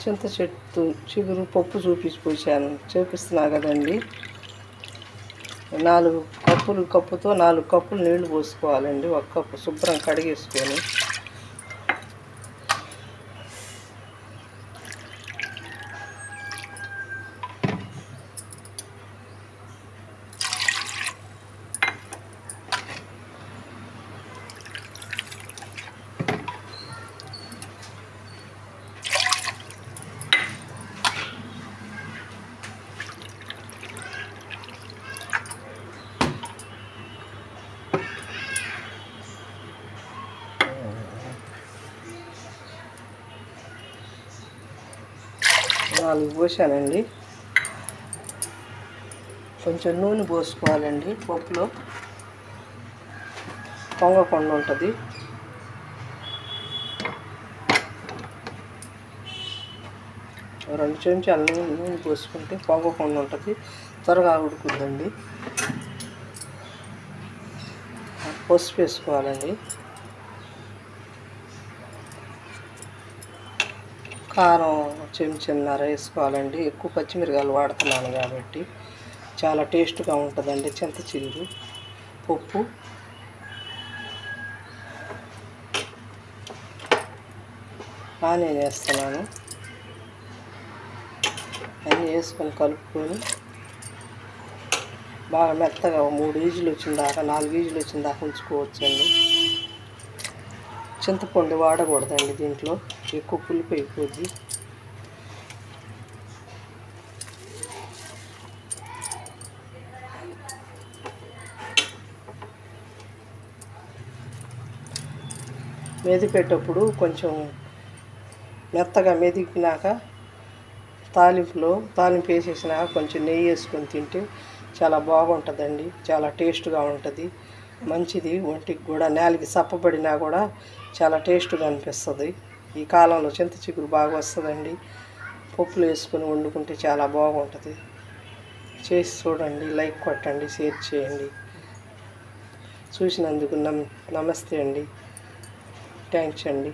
చింత చెట్టు చిగురు పప్పు చూపిస్తున్నా కదండి. 4 కప్పుతో 4 కప్పులు నీళ్లు పోసుకోవాలండి. 1 కప్పు శుభ్రం కడిగేసుకొని నాలుగు పోసానండి. కొంచెం నూనె పోసుకోవాలండి. పప్పులో పొంగకుండా ఉంటుంది. రెండు చెంచాలు నూనె పోసుకుంటే పొంగకుండా ఉంటుంది, త్వరగా ఉడుకుద్దండి. పసుపు వేసుకోవాలండి. కారం చెంచాన్నర వేసుకోవాలండి. ఎక్కువ పచ్చిమిరకాయలు వాడుతున్నాను కాబట్టి చాలా టేస్ట్గా ఉంటుందండి చింత చిగురు పప్పు. ఆనియన్ వేస్తున్నాను. అన్నీ వేసుకొని కలుపుకొని బాగా మెత్తగా 3 ఈజీలు వచ్చిన దాకా 4 ఈజీలు వచ్చిన దాకా ఉంచుకోవచ్చండి. చింతపండు వాడకూడదండి దీంట్లో, ఎక్కువ పులుపు అయిపోద్ది. మెదిపేటప్పుడు కొంచెం మెత్తగా మెదికినాక తాలింపు వేసేసినాక కొంచెం నెయ్యి వేసుకొని తింటే చాలా బాగుంటుందండి. చాలా టేస్ట్గా ఉంటుంది, మంచిది ఒంటికి కూడా. నేలకి సప్పబడినా కూడా చాలా టేస్ట్గా అనిపిస్తుంది. ఈ కాలంలో చింత చిగురు బాగా వస్తుందండి. పప్పులు వేసుకొని వండుకుంటే చాలా బాగుంటుంది. చేసి చూడండి, లైక్ కొట్టండి, షేర్ చేయండి. చూసినందుకు నమస్తే అండి. థ్యాంక్స్ అండి.